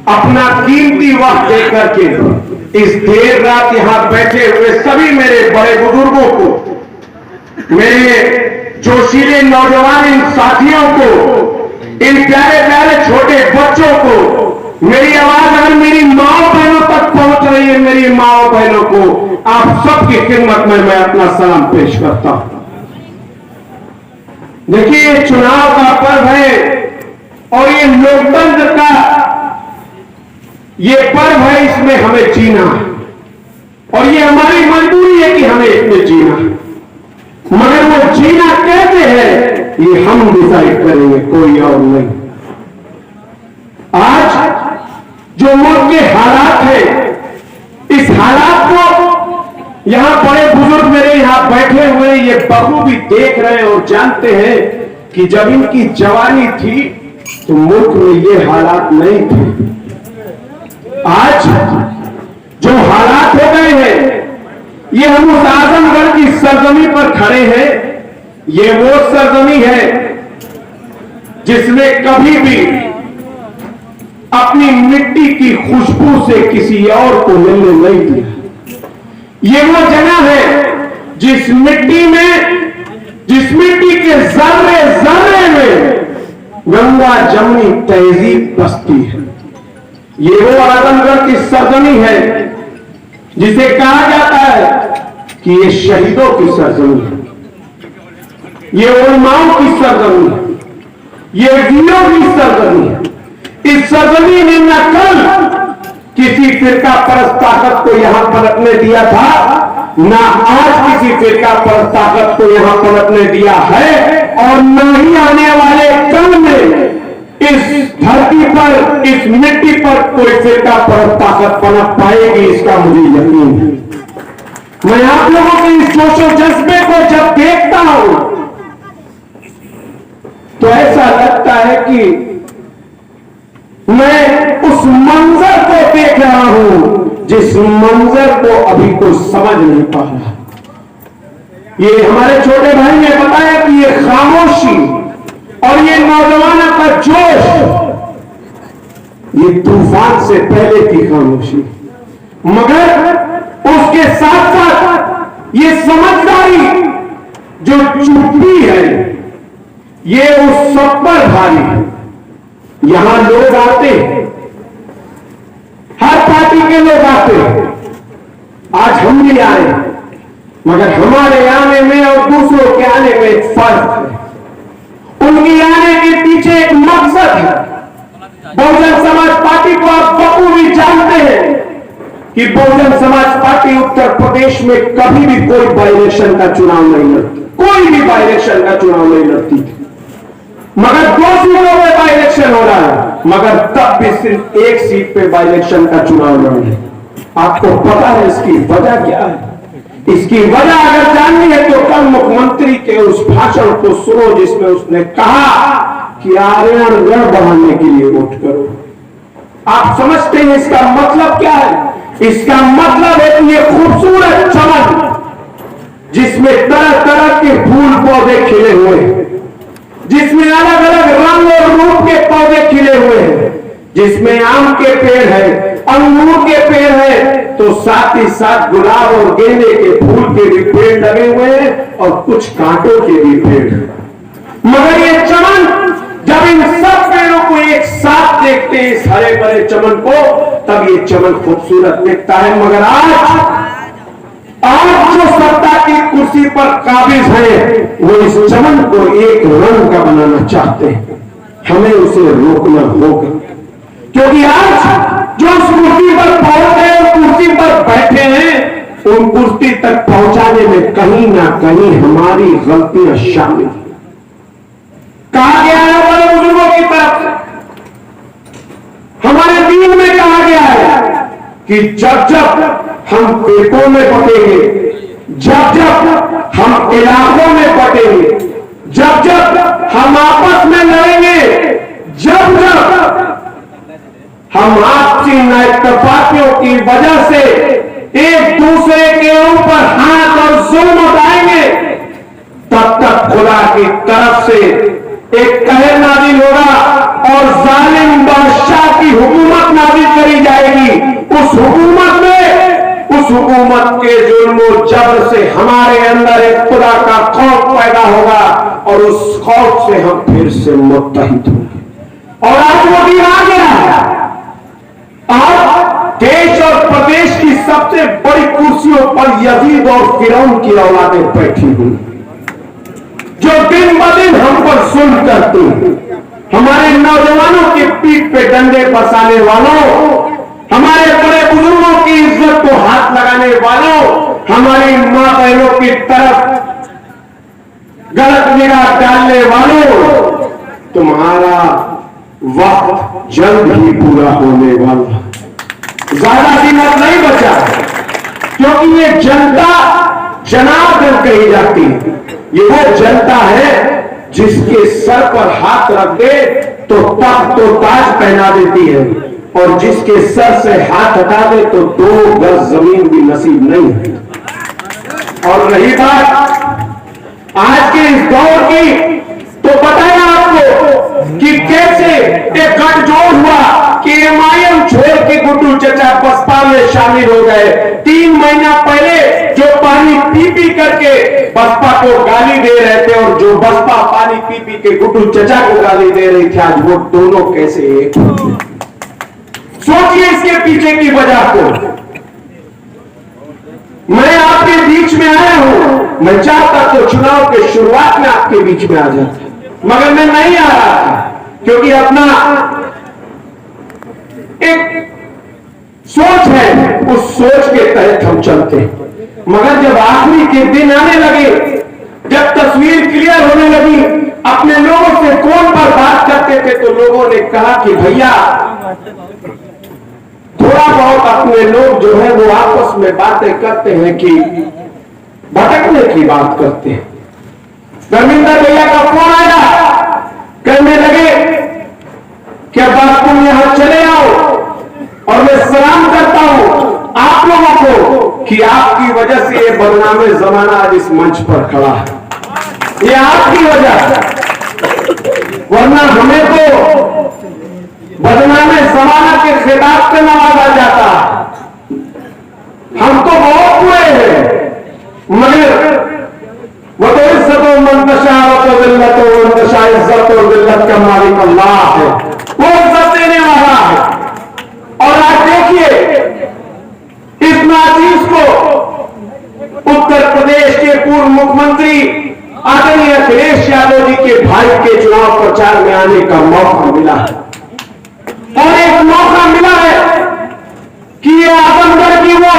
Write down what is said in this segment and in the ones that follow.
अपना कीमती वक्त देकर के इस देर रात यहां बैठे हुए सभी मेरे बड़े बुजुर्गों को, मेरे जोशीले नौजवान इन साथियों को, इन प्यारे प्यारे छोटे बच्चों को, मेरी आवाज अगर मेरी माओ बहनों तक पहुंच रही है, मेरी माओ बहनों को आप सबकी खिदमत में मैं अपना सलाम पेश करता हूं। देखिए, ये चुनाव का पर्व है और ये लोकतंत्र का ये पर्व है, इसमें हमें जीना है और ये हमारी मजबूरी है कि हमें इसमें जीना है। मगर वो जीना कैसे है ये हम डिसाइड करेंगे, कोई और नहीं। आज जो मुल्क के हालात है, इस हालात को यहां बड़े बुजुर्ग मेरे यहां बैठे हुए ये बखूबी देख रहे हैं और जानते हैं कि जब इनकी जवानी थी तो मुल्क में ये हालात नहीं थे। आज जो हालात हो गए हैं, ये हम उस आजमगढ़ की सरजमी पर खड़े हैं। ये वो सरजमी है जिसने कभी भी अपनी मिट्टी की खुशबू से किसी और को मिलने नहीं दिया। ये वो जगह है जिस मिट्टी के जर्रे जर्रे में गंगा जमुनी तहजीब बसती है। ये वो आजमगढ़ की सरजमी है जिसे कहा जाता है कि ये शहीदों की सरजमी है, ये उलमाओं की सरजमी है, ये वीरों की सरजमी है। इस सरजमी ने न कल किसी फिरका परस्त ताकत को यहां पनपने दिया था, ना आज किसी फिरका परस्त ताकत को यहां पनपने दिया है और न ही आने वाले कल में इस धरती पर, इस मिट्टी पर कोई फिरका परस्त ताकत पनप पाएगी, इसका मुझे यकीन है। मैं आप लोगों के इस जोशो जज्बे को जब देखता हूं तो ऐसा लगता है कि मैं उस मंजर को देख रहा हूं जिस मंजर को अभी कोई समझ नहीं पा रहा। ये हमारे छोटे भाई ने बताया कि ये खामोशी और ये नौजवानों का जोश, ये तूफान से पहले की खामोशी, मगर उसके साथ साथ ये समझदारी जो चुप्पी है, ये उस सब पर भारी है। यहां लोग आते हैं, हर पार्टी के लोग आते हैं। आज हम भी आए, मगर हमारे आने में और दूसरों के आने में एक फर्क है। उनकी आने के पीछे एक मकसद है। बहुजन समाज पार्टी को आप बखूबी जानते हैं कि बहुजन समाज पार्टी उत्तर प्रदेश में कभी भी कोई बाई इलेक्शन का चुनाव नहीं लड़ती, कोई भी बाई इलेक्शन का चुनाव नहीं लड़ती थी। मगर 2 सीटों पे बाई इलेक्शन हो रहा है, मगर तब भी सिर्फ 1 सीट पे बाई इलेक्शन का चुनाव लड़ रहे। आपको पता है इसकी वजह क्या है? इसकी वजह अगर जाननी है तो कल मुख्यमंत्री के उस भाषण को सुनो जिसमें उसने कहा कि आर्यगढ़ बढ़ाने के लिए वोट करो। आप समझते हैं इसका मतलब क्या है? इसका मतलब है कि ये खूबसूरत चमन जिसमें तरह तरह के फूल पौधे खिले हुए हैं, जिसमें अलग अलग रंग और रूप के पौधे खिले हुए हैं, जिसमें आम के पेड़ है, अंगूर के पेड़ है, तो साथ ही साथ गुलाब और गेंदे के फूल के भी पेड़ लगे हुए हैं और कुछ कांटों के भी पेड़ हैं। मगर ये चमन जब इन सब पेड़ों को एक साथ देखते हैं, इस हरे भरे चमन को, तब ये चमन खूबसूरत दिखता है। मगर आज जो सत्ता की कुर्सी पर काबिज है वो इस चमन को एक रंग का बनाना चाहते हैं। हमें उसे रोकना होगा, क्योंकि आज जो उस कुर्सी पर पहुंच गए, उस कुर्सी पर बैठे हैं, उन कुर्सी तक पहुंचाने में कहीं ना कहीं हमारी गलतियां शामिल हैं। कहा गया है बड़े बुजुर्गों की तरफ से, हमारे दीन में कहा गया है कि जब जब हम पेटों में बटेंगे, जब जब हम इलाकों में बटेंगे, जब जब हम आपस में लड़ेंगे, जब जब हम आपसी नाइतफाकियों की वजह से एक दूसरे के ऊपर हाथ और जुल्म उठाएंगे, तब तक खुदा की तरफ से एक कहर नाजिल होगा और जालिम बादशाह की हुकूमत नाजिल करी जाएगी, उस हुकूमत के जुल्म जबर से हमारे अंदर एक खुदा का खौफ पैदा होगा और उस खौफ से हम फिर से मुत्तहिद होंगे। और आज वो दिन आ गया है। आज देश और प्रदेश की सबसे बड़ी कुर्सियों पर यजीद और फिरौन की औलादें बैठी हुई, जो दिन ब दिन हम पर जुल्म करती हैं। हमारे नौजवानों की पीठ पे डंडे बसाने वालों, हमारे बड़े बुजुर्गों की इज्जत को हाथ लगाने वालों, हमारी मां बहनों की तरफ गलत निगाह डालने वालों, तुम्हारा वक्त जल्द ही पूरा होने वाला। ज्यादा दिन अब नहीं बचा, क्योंकि ये जनता जनार्दन कही जाती है। ये वो जनता है जिसके सर पर हाथ रख दे तो तख्त तो ताज पहना देती है, और जिसके सर से हाथ हटा दे तो 2 गज जमीन भी नसीब नहीं है। और रही बात आज के इस दौर की, तो बताया आपको कि कैसे एक गठजोड़ हुआ कि एमआईएम छोड़ के गुड्डू चचा बसपा में शामिल हो गए। 3 महीना पहले जो पानी पी पी करके बसपा को गाली दे रहे थे और जो बसपा पानी पी पी के गुड्डू चचा को गाली दे रही थी, आज वो दोनों कैसे एक हो गए। सोचिए इसके पीछे की वजह को। मैं आपके बीच में आया हूं, मैं चाहता तो चुनाव के शुरुआत में आपके बीच में आ जाता, मगर मैं नहीं आ रहा था, क्योंकि अपना एक सोच है, उस सोच के तहत हम चलते हैं। मगर जब आखिरी के दिन आने लगे, जब तस्वीर क्लियर होने लगी, अपने लोगों से फोन पर बात करते थे तो लोगों ने कहा कि भैया थोड़ा बहुत अपने लोग जो है वो आपस में बातें करते हैं कि भटकने की बात करते हैं। धर्मेंद्र भैया का फोन आया, कहने लगे कि अब आप तुम यहां चले आओ, और मैं सलाम करता हूं आप लोगों को कि आपकी वजह से ये बदनामे जमाना आज इस मंच पर खड़ा है। ये आपकी वजह, वरना हमें तो बदनामे जमाना के खिताब से नवाजा जाता। हम तो बहुत हुए हैं, मगर वो तो इज्जत और मंतशा और जिल्लत और मंतशा, इज्जत और जिल्लत का मालिक अल्लाह है, वो इज्जत देने वाला है। और आज देखिए इस नाचीज को उत्तर प्रदेश के पूर्व मुख्यमंत्री आदरणीय अखिलेश यादव जी के भाई के चुनाव प्रचार में आने का मौका मिला है, और एक मौका मिला है कि ये आजमगढ़ की वो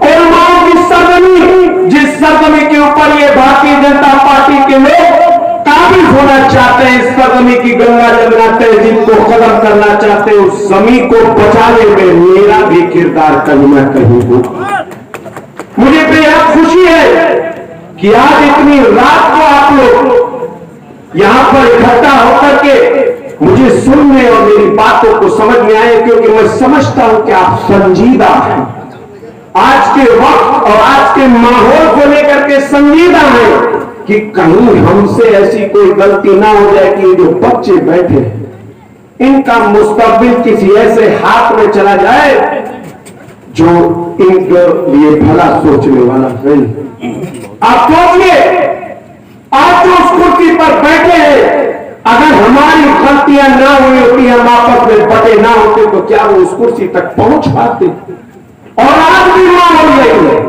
उलमाओं की सरजमी, जिस सरजमी के ऊपर ये भारतीय जनता पार्टी के लोग काबिज होना चाहते हैं, इस सरजमी की गंगा जमुना तहजीब को खत्म करना चाहते हैं, उस जमीन को बचाने में मेरा भी किरदार कहीं ना कहीं हो। मुझे बेहद खुशी है कि आज इतनी रात को आप लोग यहां पर इकट्ठा होकर के मुझे सुनने और मेरी बातों को समझ में आए, क्योंकि मैं समझता हूं कि आप संजीदा हैं, आज के वक्त और आज के माहौल को लेकर के संजीदा हैं कि कहीं हमसे ऐसी कोई गलती ना हो जाए कि जो बच्चे बैठे इनका मुस्तकबिल किसी ऐसे हाथ में चला जाए जो इनके लिए भला सोचने वाला नहीं। आप सोचिए, आप जो उस कुर्सी पर बैठे हैं, अगर हमारी गलतियां ना हुई होती, हम आपस में बटे ना होते, तो क्या वो उस कुर्सी तक पहुंच पाते? और आज भी माहौल नहीं है।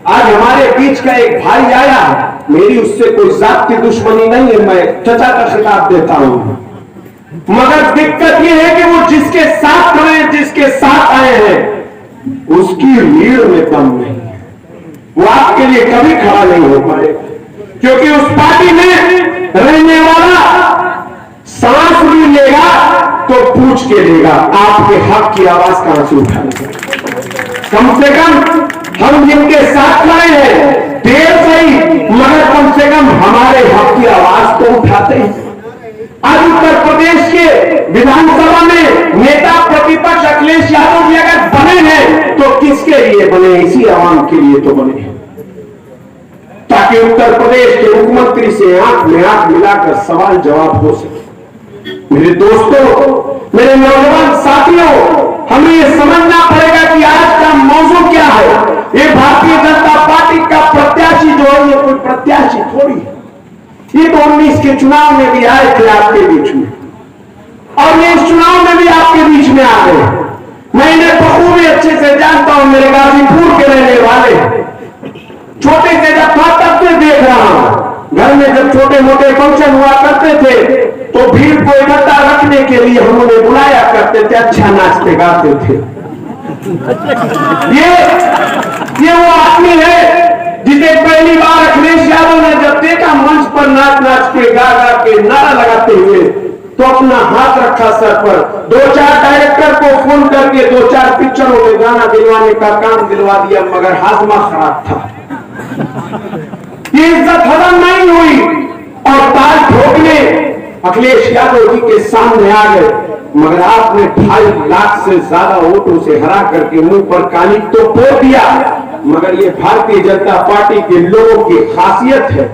आज हमारे बीच का एक भाई आया, मेरी उससे कोई जात की दुश्मनी नहीं है, मैं चचा का खिताब देता हूं, मगर दिक्कत यह है कि वो जिसके साथ खड़े हैं, जिसके साथ आए हैं, उसकी रीढ़ में दम नहीं है, वो आपके लिए कभी खड़ा नहीं हो पाएगा, क्योंकि उस पार्टी में रहने वाला सांस भी लेगा तो पूछ के लेगा, आपके हक की आवाज कहां से उठाएगा। कम से कम हम जिनके साथ खड़े हैं, देर सही मगर कम से कम हमारे हक की आवाज तो उठाते हैं। आज उत्तर प्रदेश के विधानसभा में नेता प्रतिपक्ष अखिलेश यादव जी अगर बने हैं तो किसके लिए बने? इसी आवाम के लिए तो बने, ताकि उत्तर प्रदेश के मुख्यमंत्री से आंख में आंख मिलाकर सवाल जवाब हो सके। मेरे दोस्तों, मेरे नौजवान साथियों, हमें ये समझना पड़ेगा कि आज का मौजूद क्या है। ये भारतीय जनता पार्टी का प्रत्याशी जो है, ये कोई प्रत्याशी थोड़ी है। ये तो 19 के चुनाव में भी आए थे आपके बीच में, और ये इस चुनाव में भी आपके बीच में आ गए। मैं इन्हें बखूबी अच्छे से जानता हूं, मेरे गाजीपुर के रहने वाले। छोटे से जब था तब से देख रहा हूं, घर में जब छोटे मोटे फंक्शन हुआ करते थे तो भीड़ को इकट्ठा रखने के लिए हम उन्हें बुलाया करते थे, अच्छा नाचते गाते थे। ये वो आदमी है जिसे पहली बार अखिलेश यादव ने जब देखा मंच पर नाच नाच के गा गा के नारा लगाते हुए, तो अपना हाथ रखा सर पर, 2-4 डायरेक्टर को फोन करके 2-4 पिक्चरों में गाना दिलवाने का काम दिलवा दिया, मगर हाजमा खराब था। ये इज्जत हजम नहीं हुई और ताज ठोकने अखिलेश यादव जी के सामने आ गए, मगर आपने 2.5 लाख से ज्यादा वोटों से हरा करके मुंह पर काली तो पोत दिया। मगर ये भारतीय जनता पार्टी के लोगों की खासियत है